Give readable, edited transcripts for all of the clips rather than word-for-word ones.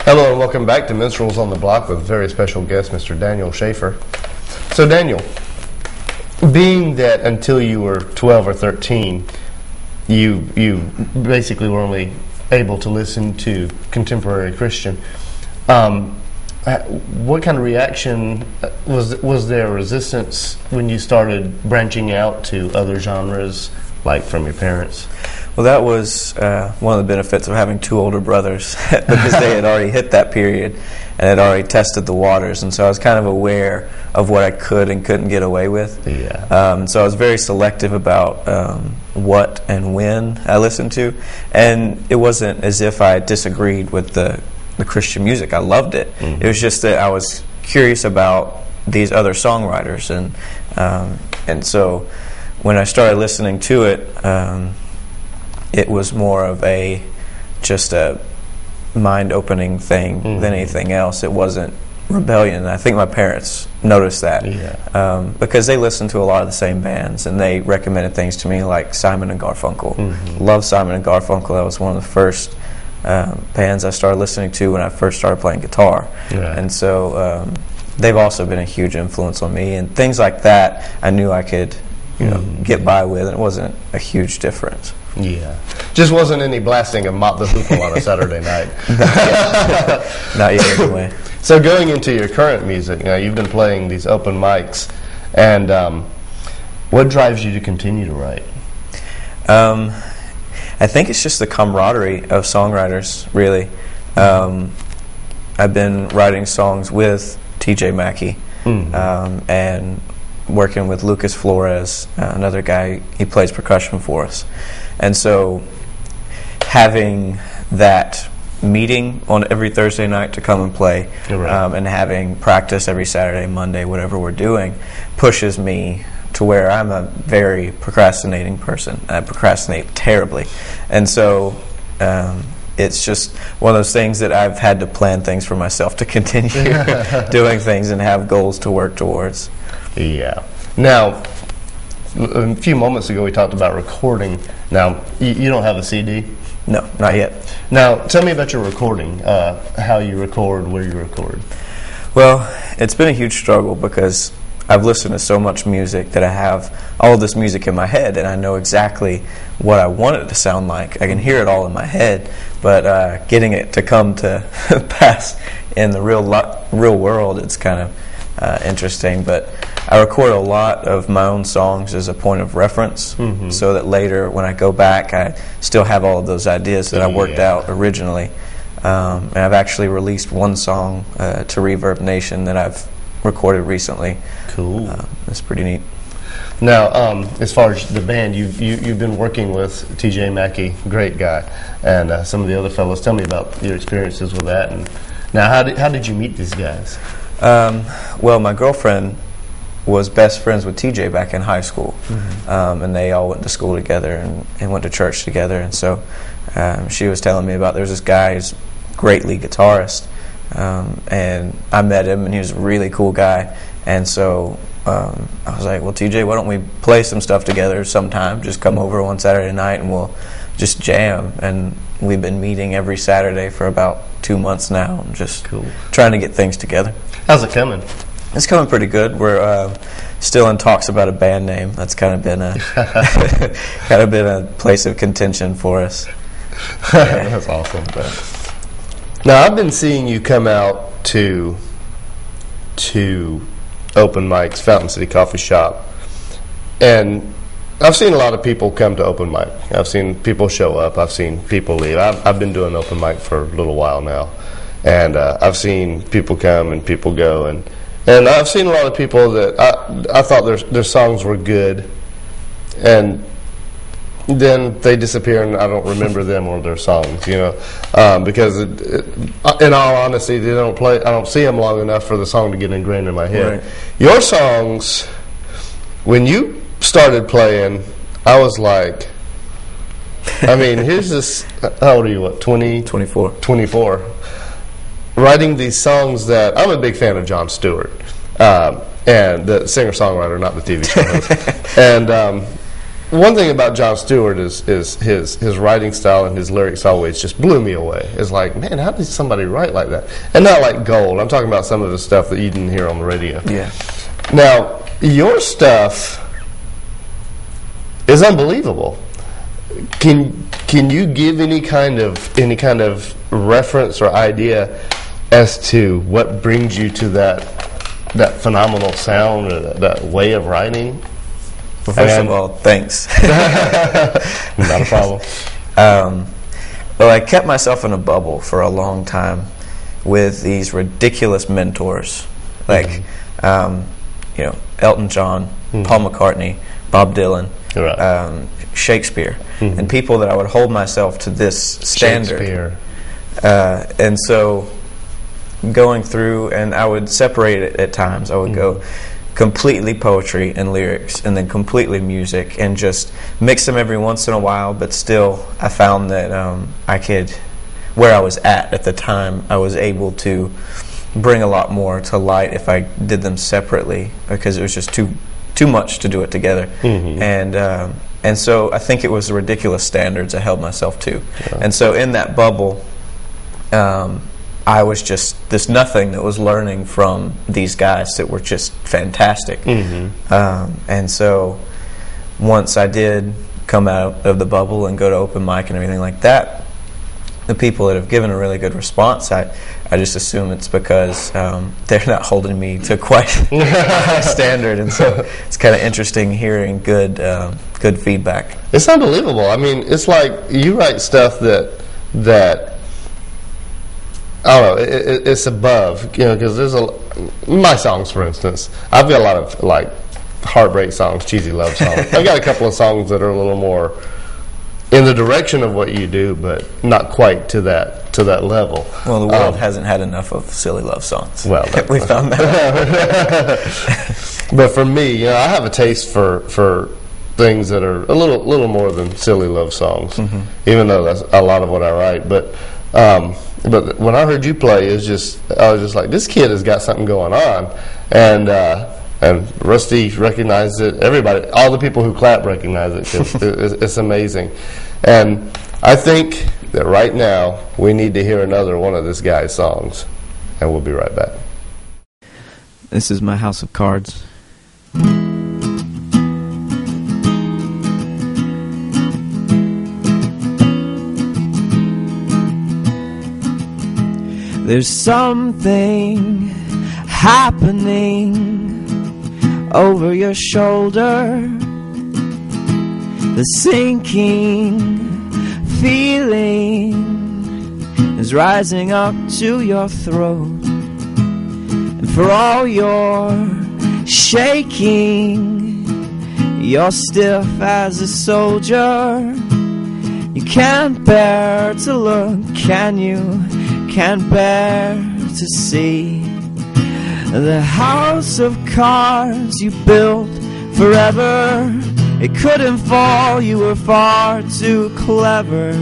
Hello and welcome back to Minstrels on the Block with a very special guest, Mr. Daniel Shafer. So Daniel, being that until you were 12 or 13, you basically were only able to listen to contemporary Christian, what kind of reaction was there resistance when you started branching out to other genres, like from your parents? Well, that was one of the benefits of having two older brothers because they had already hit that period and had already tested the waters, and so I was kind of aware of what I could and couldn't get away with. Yeah. So I was very selective about what and when I listened to, and it wasn't as if I disagreed with the Christian music. I loved it. Mm-hmm. It was just that I was curious about these other songwriters, and so when I started listening to it, it was more of just a mind-opening thing than anything else. It wasn't rebellion. And I think my parents noticed that because they listened to a lot of the same bands, and they recommended things to me like Simon and Garfunkel. Mm-hmm. Love Simon and Garfunkel. That was one of the first bands I started listening to when I first started playing guitar. Yeah. And so they've also been a huge influence on me, and things like that I knew I could get by with, and it wasn't a huge difference. Yeah. Just wasn't any blasting of Mott the Hoople on a Saturday night. Not yet, anyway. So going into your current music, you've been playing these open mics, and what drives you to continue to write? I think it's just the camaraderie of songwriters, really. I've been writing songs with TJ Mackey, and working with Lucas Flores, another guy. He plays percussion for us. And so having that meeting on every Thursday night to come and play, and having practice every Saturday, Monday, whatever we're doing, pushes me to where I'm a very procrastinating person. I procrastinate terribly. And so it's just one of those things that I've had to plan things for myself to continue doing things and have goals to work towards. Yeah. Now, a few moments ago we talked about recording. Now, you don't have a CD? No, not yet. Now, tell me about your recording, how you record, where you record. Well, it's been a huge struggle because I've listened to so much music that I have all of this music in my head, and I know exactly what I want it to sound like. I can hear it all in my head, but getting it to come to pass in the real world, it's kind of interesting. But I record a lot of my own songs as a point of reference, so that later when I go back, I still have all of those ideas that I worked out originally. And I've actually released one song to Reverb Nation that I've recorded recently. Cool. It's pretty neat. Now, as far as the band, you've been working with TJ Mackey, great guy, and some of the other fellows. Tell me about your experiences with that. And now, how did you meet these guys? Well, my girlfriend was best friends with TJ back in high school, and they all went to school together and went to church together. And so she was telling me about there's this guy who's a great lead guitarist, and I met him, and he was a really cool guy. And so I was like, well, TJ, why don't we play some stuff together sometime? Just come over one Saturday night and we'll just jam. And we've been meeting every Saturday for about 2 months now, and just trying to get things together. How's it coming? It's coming pretty good. We're still in talks about a band name. That's kind of been a place of contention for us. That's awesome. Now, I've been seeing you come out to open mics, Fountain City Coffee Shop, and I've seen a lot of people come to open mic. I've seen people show up. I've seen people leave. I've been doing open mic for a little while now, and I've seen people come and people go, and I've seen a lot of people that I thought their songs were good, and then they disappear and I don't remember them or their songs, because in all honesty, they don't play. I don't see them long enough for the song to get ingrained in my head. Right. Your songs, when you started playing, I was like, here's this. How old are you? What, 20? 24. 24. Writing these songs that I'm a big fan of Jon Stewart, and the singer-songwriter, not the TV show host, and one thing about Jon Stewart is his writing style and his lyrics always just blew me away. It's like, man, how did somebody write like that? And not like gold. I'm talking about some of the stuff that you didn't hear on the radio. Yeah. Now, your stuff is unbelievable. Can you give any kind of reference or idea as to what brings you to that phenomenal sound or that way of writing? Well, first of all, thanks. Not a problem. Well, I kept myself in a bubble for a long time with these ridiculous mentors, like Elton John, Paul McCartney, Bob Dylan, right. Shakespeare, and people that I would hold myself to this standard. Shakespeare. And so going through, and I would separate it at times. I would go completely poetry and lyrics, and then completely music, and just mix them every once in a while. But still, I found that I could, where I was at the time, I was able to bring a lot more to light if I did them separately, because it was just too much to do it together. And so I think it was the ridiculous standards I held myself to. Yeah. And so in that bubble, I was just this nothing that was learning from these guys that were just fantastic. And so once I did come out of the bubble and go to open mic and everything like that, the people that have given a really good response, I just assume it's because they're not holding me to quite a high standard. And so it's kind of interesting hearing good feedback. It's unbelievable. I mean, it's like you write stuff that I don't know, it's above, because there's my songs, for instance, I've got a lot of like heartbreak songs, cheesy love songs. I've got a couple of songs that are a little more in the direction of what you do, but not quite to that level. Well, the world hasn't had enough of silly love songs. Well, we found that. But for me, I have a taste for things that are a little more than silly love songs, even though that's a lot of what I write. But when I heard you play, I was just like, this kid has got something going on, and Rusty recognized it. Everybody, all the people who clap recognize it. 'Cause it's amazing, and I think that right now we need to hear another one of this guy's songs, and we'll be right back. This is my house of cards. There's something happening over your shoulder. The sinking feeling is rising up to your throat. And for all your shaking, you're stiff as a soldier. You can't bear to look, can you? Can't bear to see the house of cards you built forever. It couldn't fall, you were far too clever.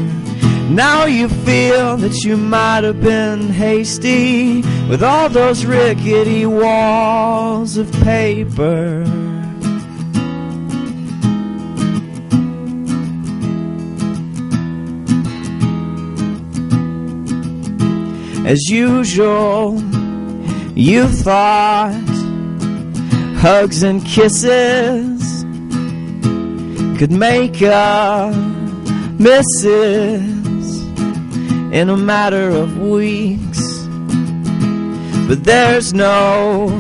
Now you feel that you might have been hasty with all those rickety walls of paper. As usual, you thought hugs and kisses could make up misses in a matter of weeks. But there's no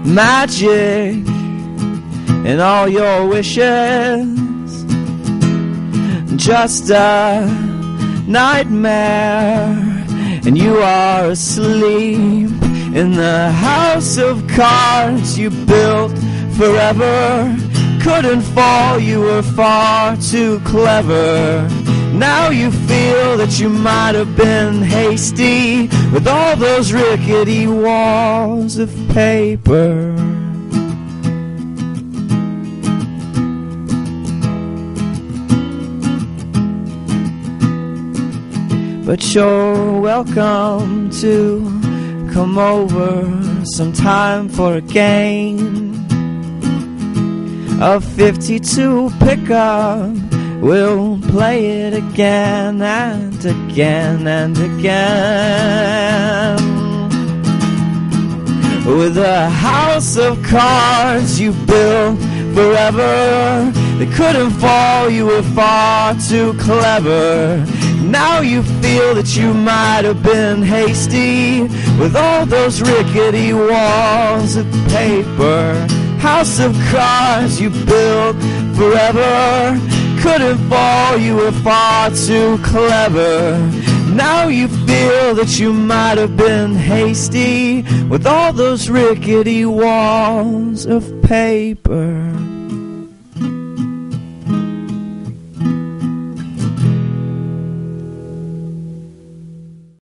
magic in all your wishes, just a nightmare. And you are asleep in the house of cards you built forever. Couldn't fall, you were far too clever. Now you feel that you might have been hasty with all those rickety walls of paper. But you're welcome to come over sometime for a game. a 52 pickup. We'll play it again and again and again. With a house of cards you built forever, they couldn't fall, you were far too clever. Now you feel that you might have been hasty with all those rickety walls of paper. House of cards you built forever, couldn't fall, you were far too clever. Now you feel that you might have been hasty with all those rickety walls of paper.